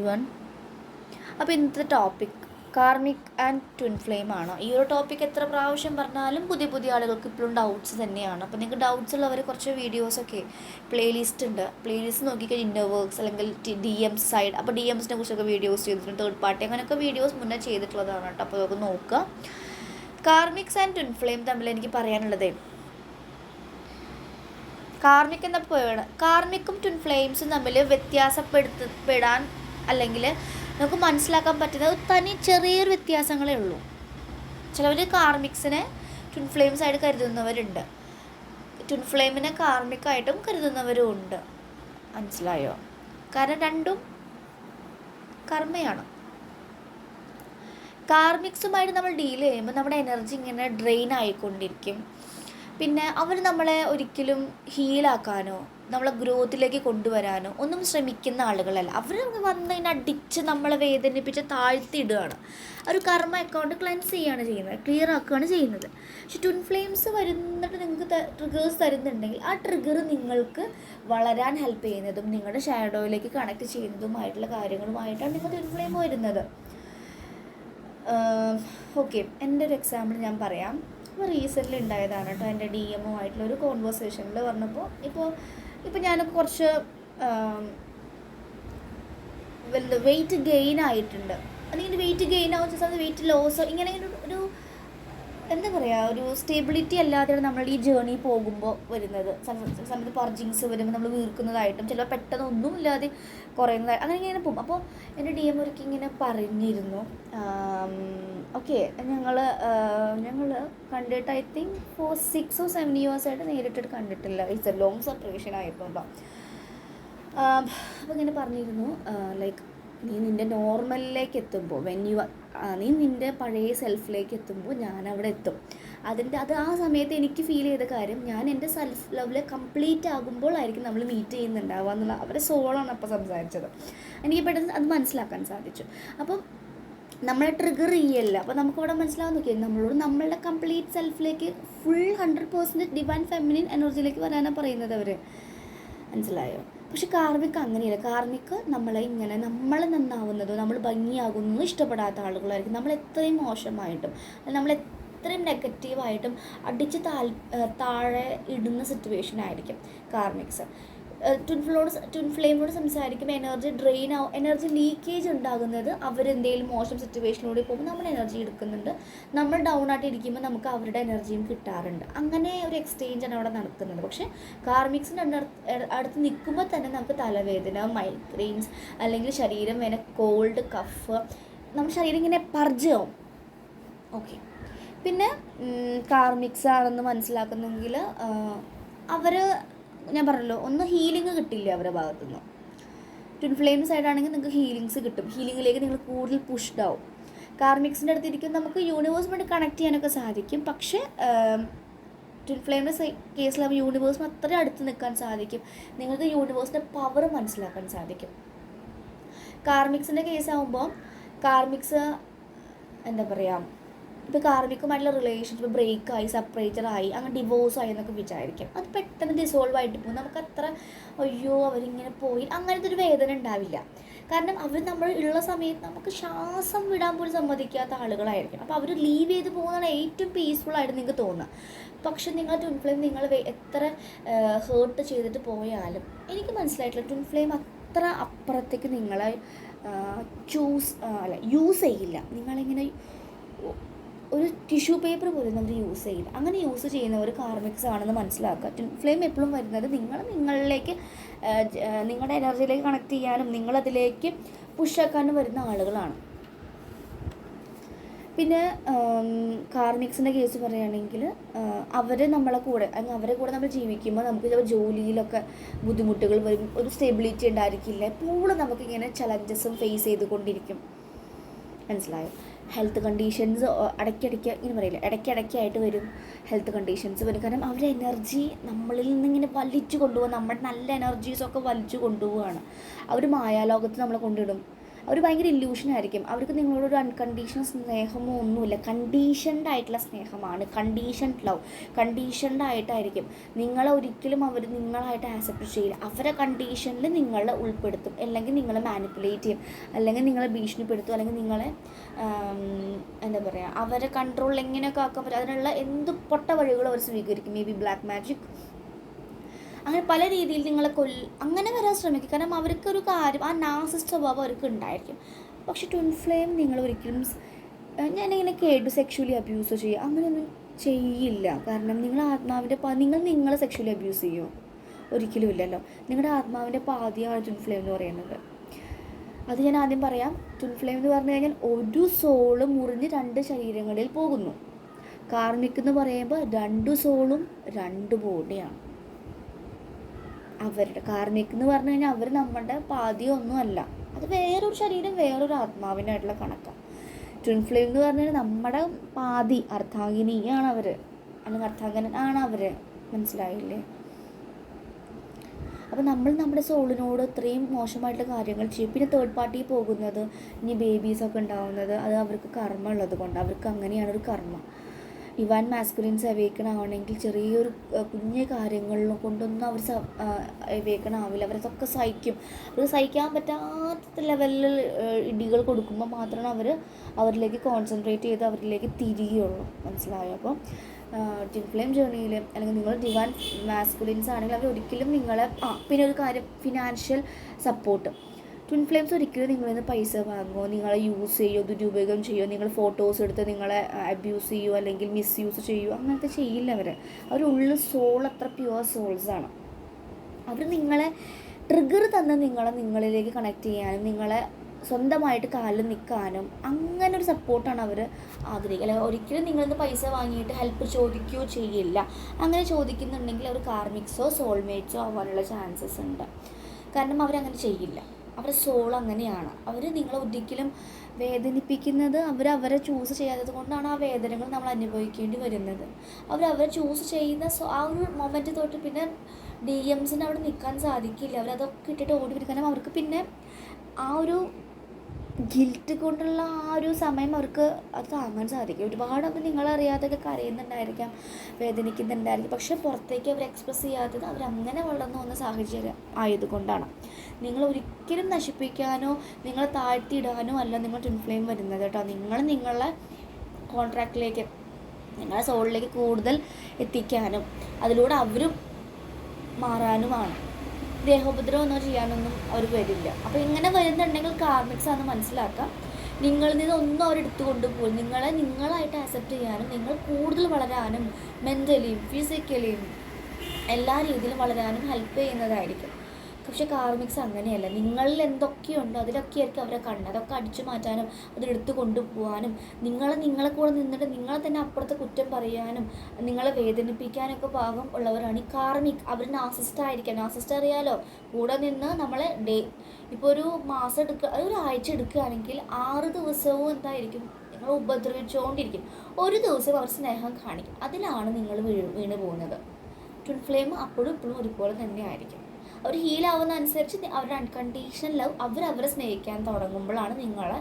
One. അപ്പോൾ ഇന്നത്തെ topic karmic and twin flame ആണ്. ഈ ഒരു ടോപ്പിക് എത്ര പ്രാവശ്യം പറഞ്ഞാലും പുതിയ പുതിയ ആളുകൾക്ക് ഇപ്പോഴും ഡൗട്ട്സ് തന്നെയാണ്. അപ്പോൾ നിങ്ങൾക്ക് ഡൗട്ട്സ് ഉള്ളവർ കുറച്ച് വീഡിയോസൊക്കെ പ്ലേലിസ്റ്റ് ഉണ്ട്. പ്ലേലിസ്റ്റ് നോക്കിക്കഴിഞ്ഞാൽ ഇന്നർ വർക്ക്സ് അല്ലെങ്കിൽ DMs സൈഡ്. അപ്പോൾ DMസിനെ കുറിച്ചൊക്കെ വീഡിയോസ് ചെയ്തിട്ടുണ്ട്. തേർഡ് പാർട്ടി അങ്ങനെയൊക്കെ വീഡിയോസ് മുന്നേ ചെയ്തിട്ടുള്ളതാണ് കേട്ടോ. അപ്പോൾ അതൊക്കെ നോക്കുക. കാർമിക്സ് ആൻഡ് ട്വിൻ ഫ്ലെയിം തമ്മിൽ എനിക്ക് പറയാനുള്ളത്, കാർമിക് എന്ന പേര്, കാർമിക്കും ട്വിൻ ഫ്ലെയിംസും തമ്മിൽ വ്യത്യാസപ്പെടുത്തപ്പെടാൻ അല്ലെങ്കിൽ നമുക്ക് മനസ്സിലാക്കാൻ പറ്റുന്ന തനി ചെറിയൊരു വ്യത്യാസങ്ങളേ ഉള്ളൂ. ചിലവർ കാർമിക്സിനെ ട്വിൻ ഫ്ലെയിംസ് ആയിട്ട് കരുതുന്നവരുണ്ട്, ട്വിൻ ഫ്ലെയിമിനെ കാർമിക്കായിട്ടും കരുതുന്നവരും ഉണ്ട്. മനസ്സിലായോ? കാരണം രണ്ടും കർമ്മയാണ്. കാർമിക്സുമായിട്ട് നമ്മൾ ഡീൽ ചെയ്യുമ്പോൾ നമ്മുടെ എനർജി ഇങ്ങനെ ഡ്രെയിൻ ആയിക്കൊണ്ടിരിക്കും. പിന്നെ അവർ നമ്മളെ ഒരിക്കലും ഹീലാക്കാനോ നമ്മളെ ഗ്രോത്തിലേക്ക് കൊണ്ടുവരാനോ ഒന്നും ശ്രമിക്കുന്ന ആളുകളല്ല. അവർ വന്നതിന് അടിച്ച് നമ്മളെ വേദനിപ്പിച്ച് താഴ്ത്തിയിടുകയാണ്. ഒരു കർമ്മ അക്കൗണ്ട് ക്ലെൻസ് ചെയ്യുകയാണ് ചെയ്യുന്നത്, ക്ലിയർ ആക്കുകയാണ് ചെയ്യുന്നത്. പക്ഷെ ട്വിൻ ഫ്ലെയിംസ് വരുന്നിട്ട് നിങ്ങൾക്ക് ട്രിഗേഴ്സ് തരുന്നുണ്ടെങ്കിൽ ആ ട്രിഗർ നിങ്ങൾക്ക് വളരാൻ ഹെൽപ്പ് ചെയ്യുന്നതും നിങ്ങളുടെ ഷാഡോയിലേക്ക് കണക്ട് ചെയ്യുന്നതുമായിട്ടുള്ള കാര്യങ്ങളുമായിട്ടാണ് നിങ്ങൾ ട്വിൻ ഫ്ലെയിം വരുന്നത്. ഓക്കെ, എൻ്റെ ഒരു എക്സാമ്പിൾ ഞാൻ പറയാം. ഇപ്പോൾ റീസെൻ്റ്ലി ഉണ്ടായതാണ് കേട്ടോ. എൻ്റെ DM-ഉമായിട്ടുള്ളൊരു കോൺവെർസേഷനിൽ പറഞ്ഞപ്പോൾ ഇപ്പോൾ ഞാനൊക്കെ കുറച്ച് വെയിറ്റ് ഗെയിൻ ആയിട്ടുണ്ട്. അല്ലെങ്കിൽ വെയിറ്റ് ഗെയിൻ ആവുന്ന സമയത്ത് വെയിറ്റ് ലോസ് ഇങ്ങനെ ഒരു എന്താ പറയുക, ഒരു സ്റ്റെബിലിറ്റി അല്ലാതെയാണ് നമ്മൾ ഈ ജേർണി പോകുമ്പോൾ വരുന്നത്. സമയത്ത് പർജിങ്സ് വരുമ്പോൾ നമ്മൾ വീർക്കുന്നതായിട്ടും ചിലപ്പോൾ പെട്ടെന്ന് ഒന്നുമില്ലാതെ കുറയുന്നതായി അങ്ങനെ ഇങ്ങനെ പോകും. അപ്പോൾ എൻ്റെ DM ഒരിക്കൽ ഇങ്ങനെ പറഞ്ഞിരുന്നു, ഓക്കെ ഞങ്ങൾ കണ്ടിട്ട് I think for 6 or 7 years ആയിട്ട് നേരിട്ടിട്ട് കണ്ടിട്ടില്ല. ഇറ്റ്സ് എ ലോങ് സെപ്പറേഷൻ ആയിരുന്നു കേട്ടോ. അപ്പോൾ ഇങ്ങനെ പറഞ്ഞിരുന്നു, ലൈക്ക് നീ നിൻ്റെ നോർമലിലേക്ക് എത്തുമ്പോൾ നീ നിൻ്റെ പഴയ സെൽഫിലേക്ക് എത്തുമ്പോൾ ഞാൻ അവിടെ എത്തും. അത് ആ സമയത്ത് എനിക്ക് ഫീൽ ചെയ്ത കാര്യം, ഞാൻ എൻ്റെ സെൽഫ് ലവിൽ കംപ്ലീറ്റ് ആകുമ്പോഴായിരിക്കും നമ്മൾ മീറ്റ് ചെയ്യുന്നുണ്ടാവുക എന്നുള്ള അവരുടെ സോളാണ് അപ്പോൾ സംസാരിച്ചത്. എനിക്ക് പെട്ടെന്ന് അത് മനസ്സിലാക്കാൻ സാധിച്ചു. അപ്പം നമ്മളെ ട്രിഗർ ചെയ്യല്ല. അപ്പോൾ നമുക്കവിടെ മനസ്സിലാവാൻ നോക്കിയാൽ നമ്മളുടെ കംപ്ലീറ്റ് സെൽഫിലേക്ക് ഫുൾ 100% ഡിവൈൻ ഫെമിനിൻ എനർജിയിലേക്ക് വരാനാണ് പറയുന്നത് അവർ. മനസ്സിലായോ? പക്ഷെ കാർമിക് അങ്ങനെയല്ല. കാർമിക് നമ്മളെ ഇങ്ങനെ നമ്മൾ നന്നാവുന്നതോ നമ്മൾ ഭംഗിയാകുന്നതോ ഇഷ്ടപ്പെടാത്ത ആളുകളായിരിക്കും. നമ്മൾ എത്രയും മോശമായിട്ടും നമ്മൾ എത്രയും നെഗറ്റീവായിട്ടും അടിച്ച് താഴെ ഇടുന്ന സിറ്റുവേഷൻ ആയിരിക്കും കാർമിക്സ്. ട്വിൻ ഫ്ലെയിമോട് സംസാരിക്കുമ്പോൾ എനർജി ലീക്കേജ് ഉണ്ടാകുന്നത് അവരെന്തെങ്കിലും മോശം സിറ്റുവേഷനിലൂടെ പോകുമ്പോൾ നമ്മൾ എനർജി എടുക്കുന്നുണ്ട്. നമ്മൾ ഡൗൺ ആയിട്ട് ഇരിക്കുമ്പോൾ നമുക്ക് അവരുടെ എനർജിയും കിട്ടാറുണ്ട്. അങ്ങനെ ഒരു എക്സ്ചേഞ്ചാണ് അവിടെ നടക്കുന്നത്. പക്ഷേ കാർമിക്സിൻ്റെ അടുത്ത് നിൽക്കുമ്പോൾ തന്നെ നമുക്ക് തലവേദന, മൈഗ്രെയിൻസ് അല്ലെങ്കിൽ ശരീരം വേദന, കോൾഡ്, കഫ്, നമ്മുടെ ശരീരം ഇങ്ങനെ പർജാവും. ഓക്കെ, പിന്നെ കാർമിക്സ് ആണെന്ന് മനസ്സിലാക്കുന്നെങ്കിൽ അവർ, ഞാൻ പറഞ്ഞല്ലോ, ഒന്ന് ഹീലിംഗ് കിട്ടില്ല അവരുടെ ഭാഗത്തുനിന്ന്. ട്വിൻ ഫ്ലെയിം സൈഡാണെങ്കിൽ നിങ്ങൾക്ക് ഹീലിങ്സ് കിട്ടും. ഹീലിങ്ങിലേക്ക് നിങ്ങൾ കൂടുതൽ പുഷ്ഡ് ആവും. കാർമിക്സിൻ്റെ അടുത്തിരിക്കും നമുക്ക് യൂണിവേഴ്സുമായിട്ട് കണക്ട് ചെയ്യാനൊക്കെ സാധിക്കും. പക്ഷേ ട്വിൻ ഫ്ലെയിമിൻ്റെ കേസിൽ യൂണിവേഴ്സിന് അത്ര അടുത്ത് നിൽക്കാൻ സാധിക്കും. നിങ്ങൾക്ക് യൂണിവേഴ്സിൻ്റെ പവർ മനസ്സിലാക്കാൻ സാധിക്കും. കാർമിക്സിൻ്റെ കേസാകുമ്പോൾ കാർമിക്സ് എന്താ പറയുക, ഇപ്പോൾ കാർമിക്കുമായിട്ടുള്ള റിലേഷൻഷിപ്പ് ബ്രേക്കായി, സെപ്പറേറ്ററായി, അങ്ങനെ ഡിവോഴ്സായി എന്നൊക്കെ വിചാരിക്കും. അത് പെട്ടെന്ന് ഡിസോൾവ് ആയിട്ട് പോകും. നമുക്കത്ര അയ്യോ അവരിങ്ങനെ പോയി അങ്ങനത്തെ ഒരു വേദന ഉണ്ടാവില്ല. കാരണം അവർ നമ്മൾ ഉള്ള സമയത്ത് നമുക്ക് ശ്വാസം വിടാൻ പോലും സമ്മതിക്കാത്ത ആളുകളായിരിക്കും. അപ്പോൾ അവർ ലീവ് ചെയ്ത് പോകുന്നതാണ് ഏറ്റവും പീസ്ഫുള്ളായിട്ട് നിങ്ങൾക്ക് തോന്നുക. പക്ഷെ നിങ്ങൾ ട്വിൻ ഫ്ലെയിം നിങ്ങൾ എത്ര ഹേർട്ട് ചെയ്തിട്ട് പോയാലും എനിക്ക് മനസ്സിലായിട്ടില്ല, ട്വിൻ ഫ്ലെയിം അത്ര അപ്പുറത്തേക്ക് നിങ്ങളെ യൂസ് ചെയ്യില്ല. നിങ്ങളിങ്ങനെ ഒരു ടിഷ്യൂ പേപ്പർ പോലും അവർ യൂസ് ചെയ്യില്ല. അങ്ങനെ യൂസ് ചെയ്യുന്നവർ കാർമിക്സ് ആണെന്ന് മനസ്സിലാക്കുക. ട്വിൻ ഫ്ലെയിം എപ്പോഴും വരുന്നത് നിങ്ങളിലേക്ക് നിങ്ങളുടെ എനർജിയിലേക്ക് കണക്ട് ചെയ്യാനും നിങ്ങളതിലേക്ക് പുഷാക്കാനും വരുന്ന ആളുകളാണ്. പിന്നെ കാർമിക്സിൻ്റെ കേസ് പറയുകയാണെങ്കിൽ അവർ നമ്മളെ കൂടെ അവരെ കൂടെ നമ്മൾ ജീവിക്കുമ്പോൾ നമുക്ക് ചിലപ്പോൾ ജോലിയിലൊക്കെ ബുദ്ധിമുട്ടുകൾ വരും. ഒരു സ്റ്റെബിലിറ്റി ഉണ്ടായിരിക്കില്ല. എപ്പോഴും നമുക്കിങ്ങനെ ചലഞ്ചസും ഫേസ് ചെയ്തുകൊണ്ടിരിക്കും. മനസ്സിലായോ? ഹെൽത്ത് കണ്ടീഷൻസ് ഇടയ്ക്കിടയ്ക്ക് ഇങ്ങനെ പറയില്ല, ഇടയ്ക്കിടയ്ക്കായിട്ട് വരും ഹെൽത്ത് കണ്ടീഷൻസ് വരും. കാരണം അവരുടെ എനർജി നമ്മളിൽ നിന്നിങ്ങനെ വലിച്ചു കൊണ്ടുപോകും. നമ്മുടെ നല്ല എനർജീസൊക്കെ വലിച്ചു കൊണ്ടുപോവുകയാണ്. അവർ മായാലോകത്ത് നമ്മളെ കൊണ്ടിടും. അവർ ഭയങ്കര ഇല്യൂഷനായിരിക്കും. അവർക്ക് നിങ്ങളോടൊരു അൺകണ്ടീഷണൽ സ്നേഹമോ ഒന്നുമില്ല. കണ്ടീഷൻഡ് ആയിട്ടുള്ള സ്നേഹമാണ്, കണ്ടീഷൻഡ് ലവ്. കണ്ടീഷൻഡ് ആയിട്ടായിരിക്കും. നിങ്ങളെ ഒരിക്കലും അവർ നിങ്ങളായിട്ട് ആക്സെപ്റ്റ് ചെയ്യില്ല. അവരെ കണ്ടീഷനിൽ നിങ്ങളെ ഉൾപ്പെടുത്തും, അല്ലെങ്കിൽ നിങ്ങളെ മാനിപ്പുലേറ്റ് ചെയ്യും, അല്ലെങ്കിൽ നിങ്ങളെ ഭീഷണിപ്പെടുത്തും, അല്ലെങ്കിൽ നിങ്ങളെ എന്താ പറയുക, അവരെ കൺട്രോളിൽ എങ്ങനെയൊക്കെ ആക്കാൻ പറ്റും അതിനുള്ള എന്ത് പൊട്ട വഴികളും അവർ സ്വീകരിക്കും. മേ ബി ബ്ലാക്ക് മാജിക്, അങ്ങനെ പല രീതിയിൽ നിങ്ങളെ അങ്ങനെ വരാൻ ശ്രമിക്കും. കാരണം അവർക്കൊരു കാര്യം, ആ നാർസിസ്റ്റ് സ്വഭാവം അവർക്ക് ഉണ്ടായിരിക്കും. പക്ഷെ ട്വിൻ ഫ്ലെയിം നിങ്ങൾ ഒരിക്കലും, ഞാനിങ്ങനെ കേട്ടു, സെക്ഷുവലി അബ്യൂസ് ചെയ്യുക, അങ്ങനെയൊന്നും ചെയ്യില്ല. കാരണം നിങ്ങളുടെ ആത്മാവിൻ്റെ നിങ്ങളെ സെക്ഷുവലി അബ്യൂസ് ചെയ്യുമോ? ഒരിക്കലും ഇല്ലല്ലോ. നിങ്ങളുടെ ആത്മാവിൻ്റെ പാതിയാണ് ട്വിൻ ഫ്ലെയിം എന്ന് പറയുന്നത്. അത് ഞാൻ ആദ്യം പറയാം. ട്വിൻ ഫ്ലെയിം എന്ന് പറഞ്ഞു കഴിഞ്ഞാൽ ഒരു സോള് മുറിഞ്ഞ് 2 ശരീരങ്ങളിൽ പോകുന്നു. കാർമിക് എന്ന് പറയുമ്പോൾ 2 സോളും 2 ബോഡിയാണ് അവരുടെ. കാർമിക് എന്ന് പറഞ്ഞു കഴിഞ്ഞാൽ അവർ നമ്മുടെ പാതിയൊന്നും അല്ല, അത് വേറൊരു ശരീരം, വേറൊരു ആത്മാവിനായിട്ടുള്ള കണക്കാണ്. ട്വിൻ ഫ്ലെയിം എന്ന് പറഞ്ഞു കഴിഞ്ഞാൽ നമ്മുടെ പാതി, അർത്ഥാംഗിനിയാണ് അവർ, അല്ലെങ്കിൽ അർത്ഥാംഗനാണ് അവർ. മനസ്സിലായില്ലേ? അപ്പോൾ നമ്മൾ നമ്മുടെ സോളിനോട് ഇത്രയും മോശമായിട്ടുള്ള കാര്യങ്ങൾ ചെയ്യും. പിന്നെ തേർഡ് പാർട്ടി പോകുന്നത്, ഇനി ബേബീസൊക്കെ ഉണ്ടാവുന്നത്, അത് അവർക്ക് കർമ്മ ഉള്ളത് കൊണ്ട്, അവർക്ക് അങ്ങനെയാണ് ഒരു കർമ്മ. ഇവാൻ മാസ്കുലിൻസ് അവേക്കണാവണമെങ്കിൽ ചെറിയൊരു കുഞ്ഞു കാര്യങ്ങളിൽ കൊണ്ടൊന്നും അവർ അവേക്കണാവില്ല. അവരതൊക്കെ സഹിക്കും. അവർ സഹിക്കാൻ പറ്റാത്ത ലെവലിൽ ഇടികൾ കൊടുക്കുമ്പോൾ മാത്രമാണ് അവർ അവരിലേക്ക് കോൺസെൻട്രേറ്റ് ചെയ്ത് അവരിലേക്ക് തിരിയുള്ളൂ. മനസ്സിലായോ? അപ്പോൾ ട്വിൻ ഫ്ലെയിം ജേർണിയിൽ, അല്ലെങ്കിൽ നിങ്ങൾ ഡിവൈൻ മാസ്കുലിൻസ് ആണെങ്കിൽ അവർ ഒരിക്കലും നിങ്ങളെ പിന്നെ ഒരു കാര്യം, ഫിനാൻഷ്യൽ സപ്പോർട്ട്. ട്വിൻ ഫ്ലെയിംസ് ഒരിക്കലും നിങ്ങളിൽ നിന്ന് പൈസ വാങ്ങുമോ, നിങ്ങളെ യൂസ് ചെയ്യുമോ, ദുരുപയോഗം ചെയ്യുമോ, നിങ്ങൾ ഫോട്ടോസ് എടുത്ത് നിങ്ങളെ അബ്യൂസ് ചെയ്യുമോ അല്ലെങ്കിൽ മിസ്യൂസ് ചെയ്യുമോ, അങ്ങനത്തെ ചെയ്യില്ല അവർ. അവരുള്ളിൽ സോൾ അത്ര പ്യുവർ സോൾസാണ്. അവർ നിങ്ങളെ ട്രിഗർ തന്ന് നിങ്ങളിലേക്ക് കണക്ട് ചെയ്യാനും നിങ്ങളെ സ്വന്തമായിട്ട് കാലിൽ നിൽക്കാനും അങ്ങനെ ഒരു സപ്പോർട്ടാണ് അവർ ആഗ്രഹിക്കുക. അല്ലെങ്കിൽ ഒരിക്കലും നിങ്ങളിന്ന് പൈസ വാങ്ങിയിട്ട് ഹെൽപ്പ് ചോദിക്കുകയോ ചെയ്യില്ല. അങ്ങനെ ചോദിക്കുന്നുണ്ടെങ്കിൽ അവർ കാർമിക്സോ സോൾമേറ്റ്സോ ആവാനുള്ള ചാൻസസ് ഉണ്ട്. കാരണം അവരങ്ങനെ ചെയ്യില്ല. അവരുടെ സോൾ അങ്ങനെയാണ്. അവർ നിങ്ങളെ ഒരിക്കലും വേദനിപ്പിക്കുന്നത്, അവരെ ചൂസ് ചെയ്യാത്തത് കൊണ്ടാണ് ആ വേദനകൾ നമ്മൾ അനുഭവിക്കേണ്ടി വരുന്നത്. അവരെ ചൂസ് ചെയ്യുന്ന ആ ഒരു മൊമെൻറ്റ് തൊട്ട് പിന്നെ DMസിന് അവിടെ നിൽക്കാൻ സാധിക്കില്ല. അവരതൊക്കെ ഇട്ടിട്ട് ഓടി വരും. കാരണം അവർക്ക് പിന്നെ ആ ഒരു ഗിൽറ്റ് കൊണ്ടുള്ള ആ ഒരു സമയം അവർക്ക് അത് താങ്ങാൻ സാധിക്കും. ഒരുപാട് അവർ നിങ്ങളറിയാതൊക്കെ കരയുന്നുണ്ടായിരിക്കാം, വേദനിക്കുന്നുണ്ടായിരിക്കും. പക്ഷെ പുറത്തേക്ക് അവർ എക്സ്പ്രസ് ചെയ്യാത്തത് അവരങ്ങനെ വളർന്നു വന്ന സാഹചര്യം ആയതുകൊണ്ടാണ്. നിങ്ങൾ ഒരിക്കലും നശിപ്പിക്കാനോ നിങ്ങളെ താഴ്ത്തിയിടാനോ അല്ല നിങ്ങൾ ട്വിൻ ഫ്ലെയിം വരുന്നത് കേട്ടോ. നിങ്ങളെ കോൺട്രാക്റ്റിലേക്ക്, നിങ്ങളുടെ സോളിലേക്ക് കൂടുതൽ എത്തിക്കാനും അതിലൂടെ അവരും മാറാനുമാണ്. ദേഹോപദ്രവം ഒന്നും ചെയ്യാനൊന്നും അവർ വരില്ല. അപ്പോൾ ഇങ്ങനെ വരുന്നുണ്ടെങ്കിൽ കാർമിക്സ് ആണെന്ന് മനസ്സിലാക്കാം. നിങ്ങളിൽ നിന്നൊന്നും അവരെടുത്തു കൊണ്ടുപോകും. നിങ്ങളായിട്ട് ആക്സെപ്റ്റ് ചെയ്യാനും നിങ്ങൾ കൂടുതൽ വളരാനും മെൻ്റലിയും ഫിസിക്കലിയും എല്ലാ രീതിയിലും വളരാനും ഹെൽപ്പ് ചെയ്യുന്നതായിരിക്കും. പക്ഷെ കാർമിക്സ് അങ്ങനെയല്ല. നിങ്ങളിൽ എന്തൊക്കെയുണ്ടോ അതിലൊക്കെ ആയിരിക്കും അവരെ കണ്ണ്. അതൊക്കെ അടിച്ചു മാറ്റാനും അതെടുത്ത് കൊണ്ടുപോകാനും നിങ്ങളെ കൂടെ നിന്നിട്ട് നിങ്ങളെ തന്നെ അപ്പുറത്തെ കുറ്റം പറയാനും നിങ്ങളെ വേദനിപ്പിക്കാനൊക്കെ പാകം ഉള്ളവരാണ് ഈ കാർമിക്. അവർ നാർസിസ്റ്റ് ആയിരിക്കാം. നാർസിസ്റ്റ് അറിയാലോ, കൂടെ നിന്ന് നമ്മളെ ഇപ്പോൾ ഒരു മാസം ഒരാഴ്ച എടുക്കുകയാണെങ്കിൽ 6 ദിവസവും എന്തായിരിക്കും, നിങ്ങൾ ഉപദ്രവിച്ചുകൊണ്ടിരിക്കും. ഒരു ദിവസം അവർ സ്നേഹം കാണിക്കും. അതിലാണ് നിങ്ങൾ വീണ് പോകുന്നത്. ട്വിൻ ഫ്ലെയിം അപ്പോഴും ഇപ്പോഴും ഒരുപോലെ തന്നെ ആയിരിക്കും. അവർ ഹീലാവുന്ന അനുസരിച്ച് അവരുടെ അൺകണ്ടീഷണൽ ലവ് അവരെ സ്നേഹിക്കാൻ തുടങ്ങുമ്പോഴാണ് നിങ്ങളെ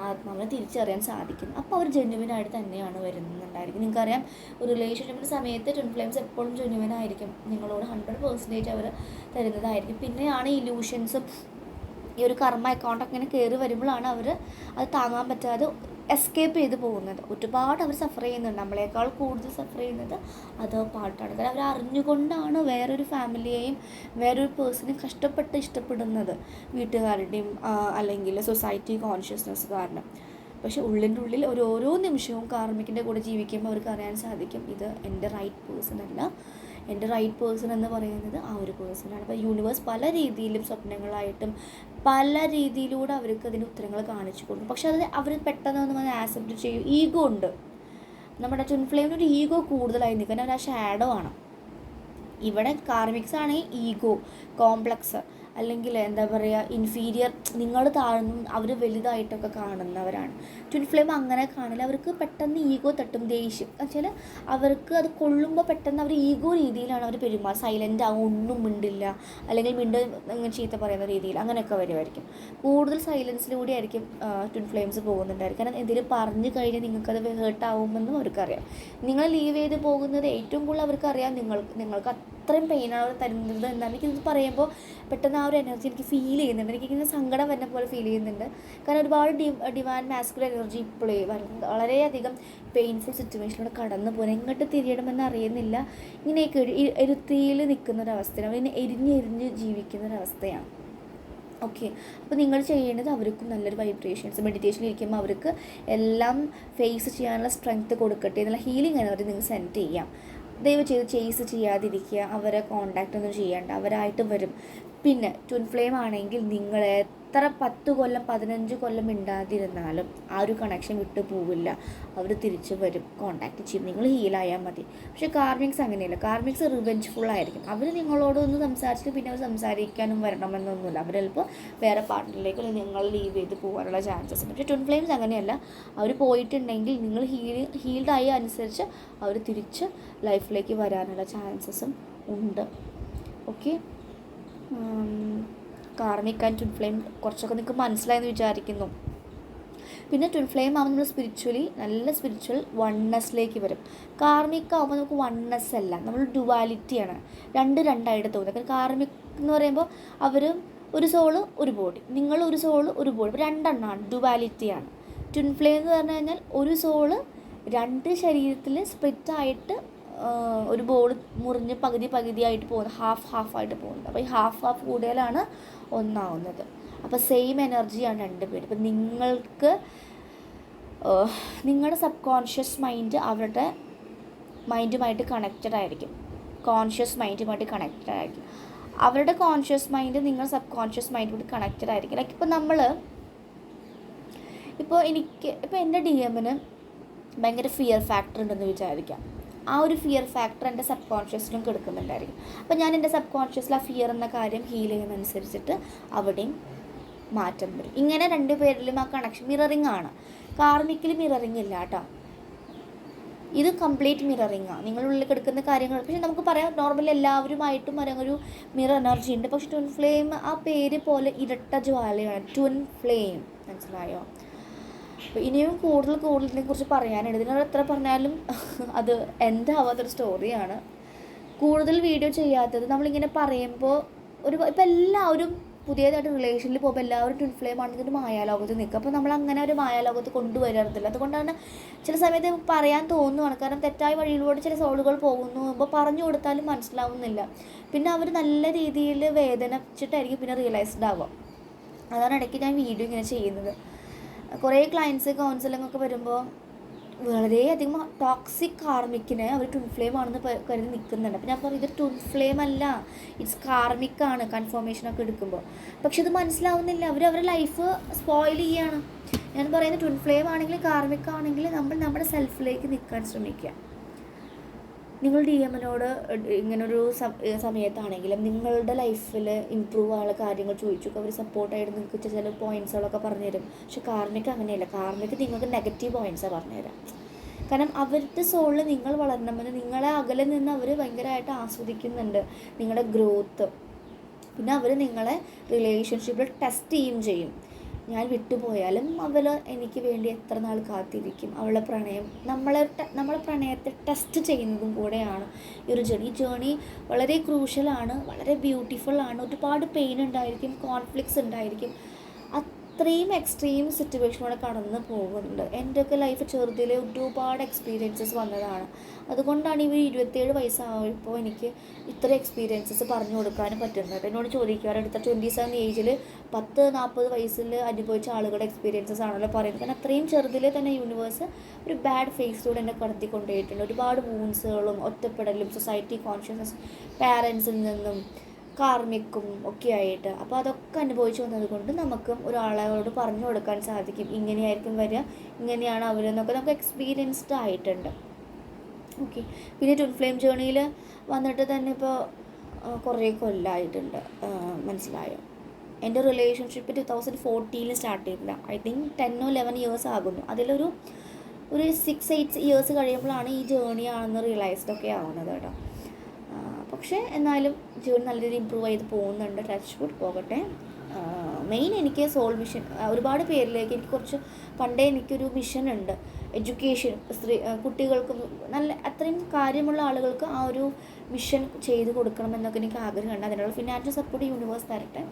ആത്മാവിനെ തിരിച്ചറിയാൻ സാധിക്കുന്നത്. അപ്പോൾ അവർ ജെന്യുവിനായിട്ട് തന്നെയാണ് വരുന്നുണ്ടായിരിക്കും. നിങ്ങൾക്കറിയാം, ഒരു റിലേഷൻഷിപ്പിൻ്റെ സമയത്ത് ട്വിൻ ഫ്ലെയിംസ് എപ്പോഴും ജെന്യുവിനായിരിക്കും. നിങ്ങളോട് 100% അവർ തരുന്നതായിരിക്കും. പിന്നെയാണ് ഇല്യൂഷൻസും ഈ ഒരു കർമ്മ അക്കൗണ്ടൊക്കെ ഇങ്ങനെ കയറി വരുമ്പോഴാണ് അവർ അത് താങ്ങാൻ പറ്റാതെ എസ്കേപ്പ് ചെയ്ത് പോകുന്നത്. ഒരുപാട് അവർ സഫർ ചെയ്യുന്നുണ്ട്. നമ്മളെക്കാൾ കൂടുതൽ സഫർ ചെയ്യുന്നത് അതോ പാർട്ടാണ്. കാരണം അവർ അറിഞ്ഞുകൊണ്ടാണ് വേറൊരു ഫാമിലിയെയും വേറൊരു പേഴ്സണെ കഷ്ടപ്പെട്ട് ഇഷ്ടപ്പെടുന്നത്, വീട്ടുകാരുടെയും അല്ലെങ്കിൽ സൊസൈറ്റി കോൺഷ്യസ്നെസ് കാരണം. പക്ഷെ ഉള്ളിൻ്റെ ഉള്ളിൽ ഓരോ നിമിഷവും കാർമിക്കിൻ്റെ കൂടെ ജീവിക്കുമ്പോൾ അവർക്ക് അറിയാൻ സാധിക്കും, ഇത് എൻ്റെ റൈറ്റ് പേഴ്സൺ അല്ല. എൻ്റെ റൈറ്റ് പേഴ്സൺ എന്ന് പറയുന്നത് ആ ഒരു പേഴ്സണാണ്. അപ്പോൾ യൂണിവേഴ്സ് പല രീതിയിലും സ്വപ്നങ്ങളായിട്ടും പല രീതിയിലൂടെ അവർക്ക് അതിൻ്റെ ഉത്തരങ്ങൾ കാണിച്ചു കൊടുക്കും. പക്ഷെ അത് അവർ പെട്ടെന്ന് ആക്സെപ്റ്റ് ചെയ്യും. ഈഗോ ഉണ്ട്. നമ്മുടെ ട്വിൻ ഫ്ലെയിമിന് ഒരു ഈഗോ കൂടുതലായി നിൽക്കും. കാരണം അവർ ആ ഷാഡോ ആണ്. ഇവിടെ കാർമിക്സ് ആണെങ്കിൽ ഈഗോ, കോംപ്ലക്സ് അല്ലെങ്കിൽ എന്താ പറയുക ഇൻഫീരിയർ, നിങ്ങൾ താഴ്ന്നും അവർ വലുതായിട്ടൊക്കെ കാണുന്നവരാണ്. ട്വിൻ ഫ്ലെയിം അങ്ങനെ കാണില്ല. അവർക്ക് പെട്ടെന്ന് ഈഗോ തട്ടും, ദേഷ്യം വെച്ചാൽ അവർക്ക് അത് കൊള്ളുമ്പോൾ പെട്ടെന്ന് അവർ ഈഗോ രീതിയിലാണ് അവർ പെരുമാറുക. സൈലൻ്റ് ആവും, ഒന്നും മിണ്ടില്ല, അല്ലെങ്കിൽ ഇങ്ങനെ ചീത്ത പറയുന്ന രീതിയിൽ അങ്ങനെയൊക്കെ വരുമായിരിക്കും. കൂടുതൽ സൈലൻസിലൂടെ ആയിരിക്കും ട്വിൻ ഫ്ലെയിംസ് പോകുന്നുണ്ടായിരിക്കും. കാരണം എന്തെങ്കിലും പറഞ്ഞു കഴിഞ്ഞാൽ നിങ്ങൾക്കത് ഹേർട്ടാവുമെന്നും അവർക്കറിയാം. നിങ്ങൾ ലീവ് ചെയ്ത് പോകുന്നത് ഏറ്റവും കൂടുതൽ അവർക്കറിയാം നിങ്ങൾക്ക് അത്രയും പെയിനാണ് അവർ തരുന്നത് എന്നാണ്. എനിക്കിത് പറയുമ്പോൾ പെട്ടെന്ന് ആ ഒരു എനർജി എനിക്ക് ഫീൽ ചെയ്യുന്നുണ്ട്. എനിക്കിങ്ങനെ സങ്കടം വരുന്ന പോലെ ഫീൽ ചെയ്യുന്നുണ്ട്. കാരണം ഒരുപാട് ഡിവൈൻ മാസ്കുലർ എനർജി ഇപ്പോഴേ വളരെയധികം പെയിൻഫുൾ സിറ്റുവേഷനിലൂടെ കടന്നു പോകുന്നത്. എങ്ങോട്ട് തിരിയണമെന്ന് അറിയുന്നില്ല. ഇങ്ങനെയൊക്കെ എരുത്തിയിൽ നിൽക്കുന്നൊരവസ്ഥയാണ്, അവരിങ്ങനെ എരിഞ്ഞെരിഞ്ഞ് ജീവിക്കുന്നൊരവസ്ഥയാണ്. ഓക്കെ, അപ്പോൾ നിങ്ങൾ ചെയ്യേണ്ടത് അവർക്കും നല്ലൊരു വൈബ്രേഷൻസ് മെഡിറ്റേഷനിൽ ഇരിക്കുമ്പോൾ അവർക്ക് എല്ലാം ഫേസ് ചെയ്യാനുള്ള സ്ട്രെങ്ത്ത് കൊടുക്കട്ടെ എന്നുള്ള ഹീലിംഗ് എനർജി നിങ്ങൾ സെൻഡ് ചെയ്യാം. ദയവ് ചെയ്ത് ചേസ് ചെയ്യാതിരിക്കുക, അവരെ കോണ്ടാക്റ്റ് ഒന്നും ചെയ്യേണ്ട, അവരായിട്ട് വരും. പിന്നെ ട്വിൻ ഫ്ലെയിം ആണെങ്കിൽ നിങ്ങൾ എത്ര 10 കൊല്ലം 15 കൊല്ലം മിണ്ടാതിരുന്നാലും ആ ഒരു കണക്ഷൻ വിട്ടു പോവില്ല. അവർ തിരിച്ച് വരും, കോണ്ടാക്ട് ചെയ്യും, നിങ്ങൾ ഹീലായാൽ മതി. പക്ഷേ കാർമിക്സ് അങ്ങനെയല്ല. കാർമിക്സ് റിവെഞ്ച്ഫുൾ ആയിരിക്കും. അവർ നിങ്ങളോട് ഒന്ന് സംസാരിച്ചിട്ട് പിന്നെ അവർ സംസാരിക്കാനും വരണമെന്നൊന്നുമില്ല. അവർ ചിലപ്പോൾ വേറെ പാർട്ട്ണറിലേക്ക് നിങ്ങൾ ലീവ് ചെയ്ത് പോകാനുള്ള ചാൻസസ് ഉണ്ട്. പക്ഷേ ട്വിൻ ഫ്ലെയിംസ് അങ്ങനെയല്ല. അവർ പോയിട്ടുണ്ടെങ്കിൽ നിങ്ങൾ ഹീൽഡായി അനുസരിച്ച് അവർ തിരിച്ച് ലൈഫിലേക്ക് വരാനുള്ള ചാൻസസും ഉണ്ട്. Okay, karmic and twin flame കുറച്ചൊക്കെ നിങ്ങൾക്ക് മനസ്സിലായെന്ന് വിചാരിക്കുന്നു. പിന്നെ ട്വിൻ ഫ്ലെയിം ആകുമ്പോൾ നമ്മൾ സ്പിരിച്വലി നല്ല സ്പിരിച്വൽ വൺനെസ്സിലേക്ക് വരും. കാർമിക് ആകുമ്പോൾ നമുക്ക് വൺനെസ് അല്ല, നമ്മൾ ഡുവാലിറ്റിയാണ്, രണ്ടായിട്ട് തോന്നുന്നത്. കാരണം കാർമിക് എന്ന് പറയുമ്പോൾ അവർ ഒരു സോള് ഒരു ബോഡി, നിങ്ങൾ ഒരു സോള് ഒരു ബോഡി, രണ്ടെണ്ണമാണ്, ഡുവാലിറ്റിയാണ്. ട്വിൻ ഫ്ലെയിം എന്ന് പറഞ്ഞു കഴിഞ്ഞാൽ ഒരു സോള് 2 ശരീരത്തിൽ സ്പ്ലിറ്റായിട്ട് ഒരു ബോൾ മുറിഞ്ഞ് പകുതിയായിട്ട് പോകുന്നത്, ഹാഫായിട്ട് പോകുന്നത്. അപ്പോൾ ഈ ഹാഫ് കൂടുതലാണ് ഒന്നാവുന്നത്. അപ്പോൾ സെയിം എനർജിയാണ് 2 പേര്. അപ്പോൾ നിങ്ങൾക്ക് നിങ്ങളുടെ സബ് കോൺഷ്യസ് മൈൻഡ് അവരുടെ മൈൻഡുമായിട്ട് കണക്റ്റഡ് ആയിരിക്കും. കോൺഷ്യസ് മൈൻഡുമായിട്ട് കണക്റ്റഡ് ആയിരിക്കും. അവരുടെ കോൺഷ്യസ് മൈൻഡ് നിങ്ങൾ സബ് കോൺഷ്യസ് മൈൻഡുമായിട്ട് കണക്റ്റഡ് ആയിരിക്കും. ലൈക്ക് ഇപ്പോൾ എൻ്റെ DM-ന് ഭയങ്കര ഫിയർ ഫാക്ടർ ഉണ്ടെന്ന് വിചാരിക്കാം. ആ ഒരു ഫിയർ ഫാക്ടർ എൻ്റെ സബ് കോൺഷ്യസിലും കിടക്കുന്നുണ്ടായിരിക്കും. അപ്പോൾ ഞാൻ എൻ്റെ സബ് കോൺഷ്യസിൽ ആ ഫിയർ എന്ന കാര്യം ഹീൽ ചെയ്യുന്നതനുസരിച്ചിട്ട് അവിടെയും മാറ്റം വരും. ഇങ്ങനെ 2 പേരിലും ആ കണക്ഷൻ മിററിങ് ആണ്. കാർമിക്കിൽ മിററിങ് ഇല്ല കേട്ടോ, ഇത് കംപ്ലീറ്റ് മിററിങ് ആണ്. നിങ്ങളുള്ളിൽ കിടക്കുന്ന കാര്യങ്ങൾ. പക്ഷേ നമുക്ക് പറയാം നോർമലി എല്ലാവരുമായിട്ടും ഒരു മിറർ എനർജി ഉണ്ട്. പക്ഷേ ട്വിൻ ഫ്ലെയിം ആ പേര് പോലെ ഇരട്ട ജ്വാലയാണ്, ട്വിൻ ഫ്ലെയിം, മനസ്സിലായോ? അപ്പോൾ ഇനിയും കൂടുതൽ ഇതിനെക്കുറിച്ച് പറയാനുണ്ട്. ഇതിനോട് എത്ര പറഞ്ഞാലും അത് എൻ്റെ ആവാത്തൊരു സ്റ്റോറിയാണ്. കൂടുതൽ വീഡിയോ ചെയ്യാത്തത് നമ്മളിങ്ങനെ പറയുമ്പോൾ ഇപ്പോൾ എല്ലാവരും പുതിയതായിട്ട് റിലേഷനിൽ പോകുമ്പോൾ എല്ലാവരും ട്വിൻ ഫ്ലെയിം ആണെങ്കിൽ ഒരു മായാലോകത്ത് നിൽക്കുക. അപ്പോൾ നമ്മൾ അങ്ങനെ ഒരു മായാലോകത്ത് കൊണ്ടുവരരുതില്ല. അതുകൊണ്ടാണ് ചില സമയത്ത് പറയാൻ തോന്നുവാണ്. കാരണം തെറ്റായ വഴിയിലൂടെ ചില സോളുകൾ പോകുന്നു അപ്പോൾ പറഞ്ഞു കൊടുത്താലും മനസ്സിലാവുന്നില്ല. പിന്നെ അവർ നല്ല രീതിയിൽ വേദനിച്ചിട്ടായിരിക്കും പിന്നെ റിയലൈസ്ഡ് ആവുക. അതാണ് ഇടയ്ക്ക് ഞാൻ വീഡിയോ ഇങ്ങനെ ചെയ്യുന്നത്. കുറേ ക്ലയൻസ് കൗൺസിലിംഗ് ഒക്കെ വരുമ്പോൾ വളരെയധികം ടോക്സിക് കാർമിക്കിനെ അവർ ട്വിൻ ഫ്ലെയിം ആണെന്ന് കരുതി നിൽക്കുന്നുണ്ട്. അപ്പോൾ ഞാൻ പറയും ഇത് ട്വിൻ ഫ്ലെയിം അല്ല, ഇറ്റ്സ് കാർമിക്കാണ് കൺഫർമേഷനൊക്കെ എടുക്കുമ്പോൾ. പക്ഷെ ഇത് മനസ്സിലാവുന്നില്ല. അവരുടെ ലൈഫ് സ്പോയിൽ ചെയ്യാണ്. ഞാൻ പറയുന്നത് ട്വിൻ ഫ്ലെയിം ആണെങ്കിലും കാർമിക് ആണെങ്കിലും നമ്മൾ നമ്മുടെ സെൽഫിലേക്ക് നിൽക്കാൻ ശ്രമിക്കുക. നിങ്ങൾ DM-നോട് ഇങ്ങനൊരു സമയത്താണെങ്കിലും നിങ്ങളുടെ ലൈഫിൽ ഇമ്പ്രൂവ് ആയുള്ള കാര്യങ്ങൾ ചോദിച്ചു, അവർ സപ്പോർട്ടായിട്ട് നിങ്ങൾക്ക് ചില പോയിൻറ്റ്സുകളൊക്കെ പറഞ്ഞുതരും. പക്ഷെ കാർമിക് അങ്ങനെയല്ല. കാർമിക് നിങ്ങൾക്ക് നെഗറ്റീവ് പോയിൻറ്റ്സാണ് പറഞ്ഞുതരാം. കാരണം അവരുടെ സോളിൽ നിങ്ങൾ വളരണമെന്ന് നിങ്ങളെ അകലെ നിന്ന് അവർ ഭയങ്കരമായിട്ട് ആസ്വദിക്കുന്നുണ്ട്, നിങ്ങളുടെ ഗ്രോത്ത്. പിന്നെ അവർ നിങ്ങളെ റിലേഷൻഷിപ്പിൽ ടെസ്റ്റ് ചെയ്യും. ഞാൻ വിട്ടുപോയാലും അവൾ എനിക്ക് വേണ്ടി എത്ര നാൾ കാത്തിരിക്കും. അവളുടെ പ്രണയം നമ്മളെ പ്രണയത്തെ ടെസ്റ്റ് ചെയ്യുന്നതും കൂടെയാണ് ഈ ഒരു ജേണി. ഈ ജേണി വളരെ ക്രൂഷ്യലാണ്, വളരെ ബ്യൂട്ടിഫുള്ളാണ്. ഒരുപാട് പെയിൻ ഉണ്ടായിരിക്കും, കോൺഫ്ലിക്ട്സ് ഉണ്ടായിരിക്കും. അത്രയും എക്സ്ട്രീം സിറ്റുവേഷനിലൂടെ കടന്നു പോകുന്നുണ്ട്. എൻ്റെയൊക്കെ ലൈഫ് ചെറുതിലെ ഒരുപാട് എക്സ്പീരിയൻസസ് വന്നതാണ്. അതുകൊണ്ടാണ് ഇവർ 27 വയസ്സായപ്പോൾ എനിക്ക് ഇത്ര എക്സ്പീരിയൻസസ് പറഞ്ഞു കൊടുക്കാനും പറ്റുന്നത്. എന്നോട് ചോദിക്കാറുണ്ട് 27 ഏജിൽ 10-40 വയസ്സിൽ അനുഭവിച്ച ആളുകളുടെ എക്സ്പീരിയൻസസ് ആണല്ലോ പറയുന്നത്. കാരണം അത്രയും ചെറുതിലെ തന്നെ യൂണിവേഴ്സ് ഒരു ബാഡ് ഫേസിലൂടെ എന്നെ കടത്തിക്കൊണ്ടേയിട്ടുണ്ട്. ഒരുപാട് വൂൺസുകളും ഒറ്റപ്പെടലും സൊസൈറ്റി കോൺഷ്യസ്നസ് പാരൻസിൽ നിന്നും കാർമിക്കും ഒക്കെ ആയിട്ട്. അപ്പോൾ അതൊക്കെ അനുഭവിച്ചു വന്നതുകൊണ്ട് നമുക്കും ഒരാളോട് പറഞ്ഞു കൊടുക്കാൻ സാധിക്കും, ഇങ്ങനെയായിരിക്കും വരിക, ഇങ്ങനെയാണ് അവരെന്നൊക്കെ നമുക്ക് എക്സ്പീരിയൻസ്ഡ് ആയിട്ടുണ്ട്. ഓക്കെ, പിന്നെ ട്വിൻ ഫ്ലെയിം ജേണിയിൽ വന്നിട്ട് തന്നെ ഇപ്പോൾ കുറേ കൊല്ലമായിട്ടുണ്ട്, മനസ്സിലായോ? എൻ്റെ റിലേഷൻഷിപ്പ് 2014 സ്റ്റാർട്ട് ചെയ്തില്ല. ഐ തിങ്ക് 10 or 11 ഇയേഴ്സ് ആകുന്നു. അതിലൊരു 6-8 ഇയേഴ്സ് കഴിയുമ്പോഴാണ് ഈ ജേണി ആണെന്ന് റിയലൈസ്ഡ് ഒക്കെ ആവുന്നത് കേട്ടോ. പക്ഷേ എന്നാലും ജേണി നല്ല രീതിയിൽ ഇമ്പ്രൂവ് ചെയ്ത് പോകുന്നുണ്ട്. ടച്ച് വുഡ് പോകട്ടെ. മെയിൻ എനിക്ക് സോൾ മിഷൻ ഒരുപാട് പേരിലേക്ക് എനിക്ക് കുറച്ച് പണ്ടേ എനിക്കൊരു മിഷൻ ഉണ്ട്. എഡ്യൂക്കേഷൻ കുട്ടികൾക്ക് നല്ല അത്രയും കാര്യമുള്ള ആളുകൾക്ക് ആ ഒരു മിഷൻ ചെയ്ത് കൊടുക്കണം എന്നൊക്കെ എനിക്ക് ആഗ്രഹമുണ്ട്. അതിനുള്ള ഫിനാൻഷ്യൽ സപ്പോർട്ട് യൂണിവേഴ്സ് തരട്ടെ.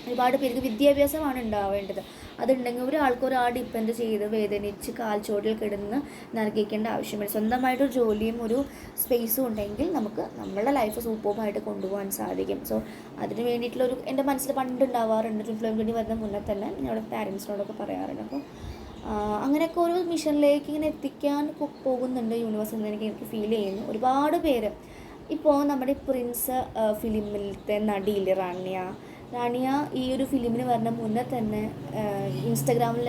ഒരുപാട് പേർക്ക് വിദ്യാഭ്യാസമാണ് ഉണ്ടാവേണ്ടത്. അതുണ്ടെങ്കിൽ ഒരാൾ ഡിപ്പെൻഡ് ചെയ്ത് വേദനിച്ച് കാൽച്ചോട്ടിൽ കിടന്ന് നരകിക്കേണ്ട ആവശ്യമില്ല. സ്വന്തമായിട്ടൊരു ജോലിയും ഒരു സ്പേസും ഉണ്ടെങ്കിൽ നമുക്ക് നമ്മളുടെ ലൈഫ് സൂപ്പർബായിട്ട് കൊണ്ടുപോകാൻ സാധിക്കും. സോ അതിന് വേണ്ടിയിട്ടുള്ളൊരു എൻ്റെ മനസ്സിൽ പണ്ട് ഉണ്ടാവാറുണ്ട്. ഫിലിം വേണ്ടി വരുന്ന മുന്നേ തന്നെ ഞങ്ങളുടെ പാരൻസിനോടൊക്കെ പറയാറുണ്ട്. അപ്പോൾ അങ്ങനെയൊക്കെ ഒരു മിഷനിലേക്ക് ഇങ്ങനെ എത്തിക്കാൻ പോകുന്നുണ്ട് യൂണിവേഴ്സിൽ നിന്ന് എനിക്ക് ഫീൽ ചെയ്യുന്നു. ഒരുപാട് പേര് ഇപ്പോൾ നമ്മുടെ പ്രിൻസ് ഫിലിമിലത്തെ നടിയില്ലേ റാണിയ ഈ ഒരു ഫിലിമിന് വരുന്ന മുന്നേ തന്നെ ഇൻസ്റ്റഗ്രാമിൽ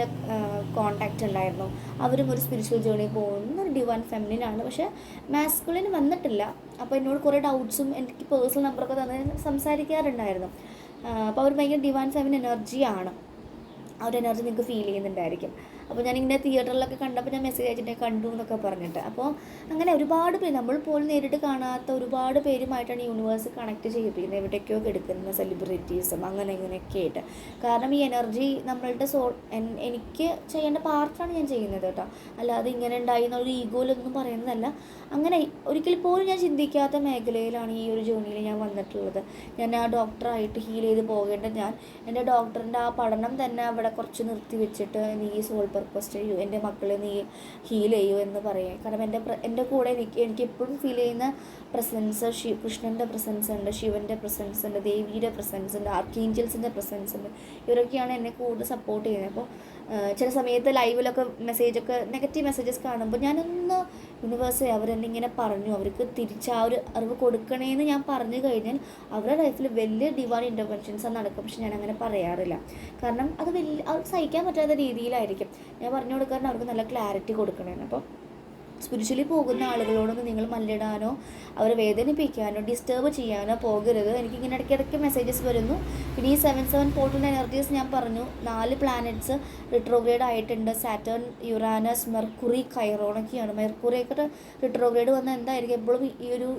കോണ്ടാക്റ്റ് ഉണ്ടായിരുന്നു. അവരും ഒരു സ്പിരിച്വൽ ജേർണി പോകുന്ന ഡിവൈൻ ഫെമിനിനാണ്, പക്ഷേ മാസ്കുലിൻ വന്നിട്ടില്ല. അപ്പോൾ എന്നോട് കുറേ ഡൗട്ട്സും എനിക്ക് പേഴ്സണൽ നമ്പറൊക്കെ തന്നെ സംസാരിക്കാറുണ്ടായിരുന്നു. അപ്പോൾ അവർ ഭയങ്കര ഡിവൈൻ ഫെമിനിൻ എനർജിയാണ്. ആ ഒരു എനർജി നിങ്ങൾക്ക് ഫീൽ ചെയ്യുന്നുണ്ടായിരിക്കും. അപ്പോൾ ഞാനിങ്ങനെ തിയേറ്ററിലൊക്കെ കണ്ടപ്പോൾ ഞാൻ മെസ്സേജ് അയച്ചിട്ട് കണ്ടു എന്നൊക്കെ പറഞ്ഞിട്ട്. അപ്പോൾ അങ്ങനെ ഒരുപാട് പേര് നമ്മൾ പോലും നേരിട്ട് കാണാത്ത ഒരുപാട് പേരുമായിട്ടാണ് യൂണിവേഴ്സ് കണക്ട് ചെയ്യിപ്പിക്കുന്നത്. എവിടേക്കോ എടുക്കുന്ന സെലിബ്രിറ്റീസും അങ്ങനെ ഇങ്ങനെയൊക്കെ ആയിട്ട്. കാരണം ഈ എനർജി നമ്മളുടെ എനിക്ക് ചെയ്യേണ്ട പാർട്ടാണ് ഞാൻ ചെയ്യുന്നത് കേട്ടോ. അല്ലാതെ ഇങ്ങനെ ഉണ്ടായി എന്നൊരു ഈഗോയിലൊന്നും പറയുന്നതല്ല. അങ്ങനെ ഒരിക്കൽ പോലും ഞാൻ ചിന്തിക്കാത്ത മേഖലയിലാണ് ഈ ഒരു ജേർണിയിൽ ഞാൻ വന്നിട്ടുള്ളത്. ഞാൻ ആ ഡോക്ടറായിട്ട് ഹീൽ ചെയ്ത് പോകേണ്ട എൻ്റെ ഡോക്ടറിൻ്റെ ആ പഠനം തന്നെ അവിടെ കുറച്ച് നിർത്തി വെച്ചിട്ട് നീ സോൾ പർപ്പസ് ചെയ്യൂ, എൻ്റെ മക്കളെ നീ ഹീൽ ചെയ്യൂ എന്ന് പറയാം. കാരണം എൻ്റെ കൂടെ എനിക്കെപ്പോഴും ഫീൽ ചെയ്യുന്ന പ്രസൻസ് കൃഷ്ണൻ്റെ പ്രസൻസ് ഉണ്ട്, ശിവൻ്റെ പ്രസൻസ് ഉണ്ട്, ദേവിയുടെ പ്രസൻസ് ഉണ്ട്, ആർക്കേഞ്ചൽസിൻ്റെ പ്രസൻസ് ഉണ്ട്. ഇവരൊക്കെയാണ് എന്നെ കൂടുതൽ സപ്പോർട്ട് ചെയ്യുന്നത്. അപ്പോൾ ചില സമയത്ത് ലൈവിലൊക്കെ മെസ്സേജൊക്കെ നെഗറ്റീവ് മെസ്സേജസ് കാണുമ്പോൾ ഞാനൊന്ന് യൂണിവേഴ്സ് അവരെന്നെ ഇങ്ങനെ പറഞ്ഞു, അവർക്ക് തിരിച്ച് ആ ഒരു അറിവ് കൊടുക്കണേന്ന് ഞാൻ പറഞ്ഞു കഴിഞ്ഞാൽ അവരുടെ ലൈഫിൽ വലിയ ഡിവൈൻ ഇൻ്റർവെൻഷൻസാണ് നടക്കും. പക്ഷെ ഞാനങ്ങനെ പറയാറില്ല. കാരണം അത് അവർക്ക് സഹിക്കാൻ പറ്റാത്ത രീതിയിലായിരിക്കും ഞാൻ പറഞ്ഞു കൊടുക്കാറുണ്ട്. അവർക്ക് നല്ല ക്ലാരിറ്റി കൊടുക്കണേന്ന്. അപ്പോൾ സ്പിരിച്വലി പോകുന്ന ആളുകളോടൊന്നും നിങ്ങൾ മല്ലിടാനോ അവരെ വേദനിപ്പിക്കാനോ ഡിസ്റ്റർബ് ചെയ്യാനോ പോകരുത്. എനിക്കിങ്ങനെ ഇടയ്ക്കിടയ്ക്ക് മെസ്സേജസ് വരുന്നു. പിന്നെ ഈ 7-7 പോർട്ടൽ എനർജീസ് ഞാൻ പറഞ്ഞു 4 പ്ലാനറ്റ്സ് റിട്രോഗ്രേഡ് ആയിട്ടുണ്ട്. സാറ്റേൺ, യുറാനസ്, മെർക്കുറി, കൈറോണൊക്കെയാണ്. മെർക്കുറിയൊക്കെ റിട്രോഗ്രേഡ് വന്നാൽ എന്തായിരിക്കും എപ്പോഴും ഈ ഒരു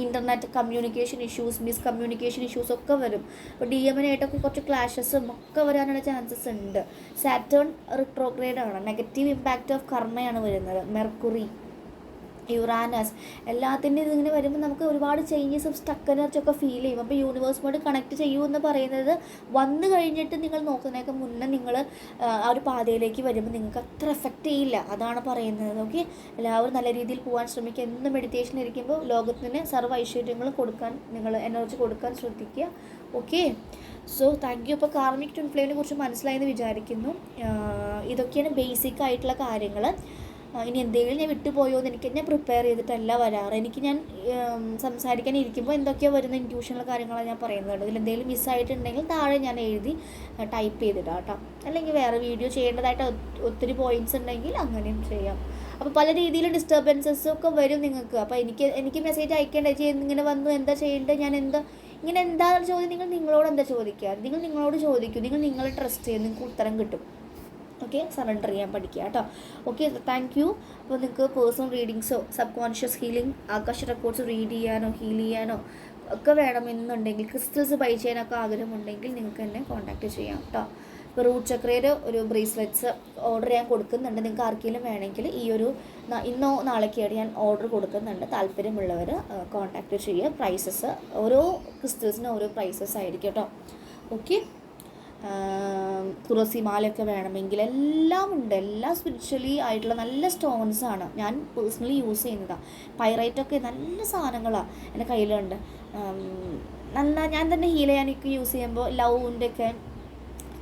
internet communication issues, miscommunication issues ഒക്കെ വരും. അപ്പോൾ DMനായിട്ടൊക്കെ കുറച്ച് ക്ലാഷസും ഒക്കെ വരാനുള്ള ചാൻസസ് ഉണ്ട്. സാറ്റേൺ റിട്രോഗ്രേഡ് ആണ്. നെഗറ്റീവ് ഇമ്പാക്റ്റ് ഓഫ് കർമ്മയാണ് വരുന്നത്. മെർക്കുറി, യുറാനസ് എല്ലാത്തിൻ്റെയും ഇതിങ്ങനെ വരുമ്പോൾ നമുക്ക് ഒരുപാട് ചേഞ്ചസും സ്റ്റക്ക് എനർജിയൊക്കെ ഫീൽ ചെയ്യും. അപ്പോൾ യൂണിവേഴ്സുമായിട്ട് കണക്ട് ചെയ്യൂ എന്ന് പറയുന്നത് വന്നു കഴിഞ്ഞിട്ട് നിങ്ങൾ നോക്കുന്നതിനൊക്കെ മുന്നേ നിങ്ങൾ ആ ഒരു പാതയിലേക്ക് വരുമ്പോൾ നിങ്ങൾക്ക് അത്ര എഫക്റ്റ് ചെയ്യില്ല. അതാണ് പറയുന്നത്. ഓക്കെ, എല്ലാവരും നല്ല രീതിയിൽ പോകാൻ ശ്രമിക്കുക. എന്നും മെഡിറ്റേഷൻ ഇരിക്കുമ്പോൾ ലോകത്തിന് സർവ്വ ഐശ്വര്യങ്ങളും കൊടുക്കാൻ നിങ്ങൾ എനർജി കൊടുക്കാൻ ശ്രദ്ധിക്കുക. Okay, so thank you. അപ്പോൾ കാർമിക് ട്വിൻ ഫ്ലെയിമിനെ കുറിച്ച് മനസ്സിലായെന്ന് വിചാരിക്കുന്നു. ഇതൊക്കെയാണ് ബേസിക് ആയിട്ടുള്ള കാര്യങ്ങൾ. ഇനി എന്തെങ്കിലും ഞാൻ വിട്ടുപോയോ എന്ന് എനിക്ക് ഞാൻ പ്രിപ്പയർ ചെയ്തിട്ടല്ല വരാറ്. ഞാൻ സംസാരിക്കാൻ ഇരിക്കുമ്പോൾ എന്തൊക്കെയോ വരുന്ന ഇൻറ്റ്യൂഷനുള്ള കാര്യങ്ങളാണ് ഞാൻ പറയുന്നത്. ഇതിലെന്തെങ്കിലും മിസ്സായിട്ടുണ്ടെങ്കിൽ താഴെ ഞാൻ എഴുതി ടൈപ്പ് ചെയ്തിടാം കേട്ടോ. അല്ലെങ്കിൽ വേറെ വീഡിയോ ചെയ്യേണ്ടതായിട്ട് ഒത്തിരി പോയിൻറ്റ്സ് ഉണ്ടെങ്കിൽ അങ്ങനെയും ചെയ്യാം. അപ്പോൾ പല രീതിയിലും ഡിസ്റ്റർബൻസസൊക്കെ വരും നിങ്ങൾക്ക്. അപ്പോൾ എനിക്ക് മെസ്സേജ് അയക്കേണ്ട ഇങ്ങനെ വന്നു എന്താ ചെയ്യേണ്ടത്, ഞാൻ എന്താ ചോദ്യം, നിങ്ങളോട് എന്താ ചോദിക്കുക, നിങ്ങളോട് ചോദിക്കൂ. നിങ്ങളെ ട്രസ്റ്റ് ചെയ്യും, നിങ്ങൾക്ക് ഉത്തരം കിട്ടും. ഓക്കെ, സറണ്ടർ ചെയ്യാൻ പഠിക്കുക കേട്ടോ. Okay, thank you. അപ്പോൾ നിങ്ങൾക്ക് പേഴ്സണൽ റീഡിങ്സോ സബ് കോൺഷ്യസ് ഹീലിംഗ് ആകാശ റെക്കോർഡ്സ് റീഡ് ചെയ്യാനോ ഹീൽ ചെയ്യാനോ ഒക്കെ വേണമെന്നുണ്ടെങ്കിൽ, ക്രിസ്റ്റൽസ് ബൈ ചെയ്യാനൊക്കെ ആഗ്രഹമുണ്ടെങ്കിൽ നിങ്ങൾക്ക് എന്നെ കോൺടാക്റ്റ് ചെയ്യാം കേട്ടോ. ഇപ്പോൾ റൂട്ട് ചക്രയുടെ ഒരു ബ്രേസ്ലെറ്റ്സ് ഓർഡർ ചെയ്യാൻ കൊടുക്കുന്നുണ്ട്. നിങ്ങൾക്ക് ആർക്കെങ്കിലും വേണമെങ്കിൽ ഈ ഒരു ഇന്നോ നാളേക്കായിട്ട് ഞാൻ ഓർഡർ കൊടുക്കുന്നുണ്ട്. താല്പര്യമുള്ളവർ കോൺടാക്റ്റ് ചെയ്യുക. പ്രൈസസ് ഓരോ ക്രിസ്റ്റൽസിനും ഓരോ പ്രൈസസ് ആയിരിക്കും കേട്ടോ. ഓക്കെ, തുളസി മാലയൊക്കെ വേണമെങ്കിൽ എല്ലാം ഉണ്ട്. എല്ലാം സ്പിരിച്വലി ആയിട്ടുള്ള നല്ല സ്റ്റോൺസാണ് ഞാൻ പേഴ്സണലി യൂസ് ചെയ്യുന്നതാണ്. പൈറൈറ്റൊക്കെ നല്ല സാധനങ്ങളാണ് എൻ്റെ കയ്യിലുണ്ട്. ഞാൻ തന്നെ ഹീൽ ചെയ്യാനൊക്കെ യൂസ് ചെയ്യുമ്പോൾ ലവിൻ്റെ ഒക്കെ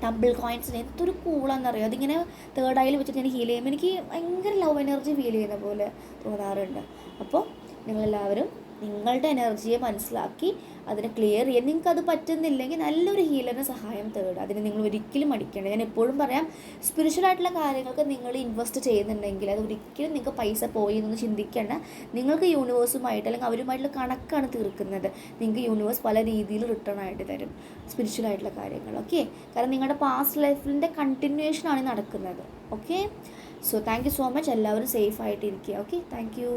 ടംബിൾ കോയിൻസിന് എന്തൊരു കൂളാണെന്നറിയോ. അതിങ്ങനെ തേർഡ് ഐയിൽ വെച്ചിട്ട് ഞാൻ ഹീൽ ചെയ്യുമ്പോൾ എനിക്ക് ഭയങ്കര ലവ് എനർജി ഫീൽ ചെയ്യുന്ന പോലെ തോന്നാറുണ്ട്. അപ്പോൾ നിങ്ങളെല്ലാവരും നിങ്ങളുടെ എനർജിയെ മനസ്സിലാക്കി അതിനെ ക്ലിയർ ചെയ്യാൻ. നിങ്ങൾക്ക് അത് പറ്റുന്നില്ലെങ്കിൽ നല്ലൊരു ഹീലറിൻ്റെ സഹായം തേടുക. അതിന് നിങ്ങൾ ഒരിക്കലും മടിക്കേണ്ട. ഞാൻ എപ്പോഴും പറയാം, സ്പിരിച്വൽ ആയിട്ടുള്ള കാര്യങ്ങൾക്ക് നിങ്ങൾ ഇൻവെസ്റ്റ് ചെയ്യുന്നുണ്ടെങ്കിൽ അത് ഒരിക്കലും നിങ്ങൾക്ക് പൈസ പോയി എന്നൊന്നും ചിന്തിക്കേണ്ട. നിങ്ങൾക്ക് യൂണിവേഴ്സുമായിട്ട് അല്ലെങ്കിൽ അവരുമായിട്ടുള്ള കണക്കാണ് തീർക്കുന്നത്. നിങ്ങൾക്ക് യൂണിവേഴ്സ് പല രീതിയിൽ റിട്ടേൺ ആയിട്ട് തരും സ്പിരിച്വൽ ആയിട്ടുള്ള കാര്യങ്ങൾ. ഓക്കെ, കാരണം നിങ്ങളുടെ പാസ്റ്റ് ലൈഫിൻ്റെ കണ്ടിന്യൂവേഷനാണ് നടക്കുന്നത്. Okay, so thank you so much. എല്ലാവരും സേഫ് ആയിട്ടിരിക്കുക. Okay, thank you.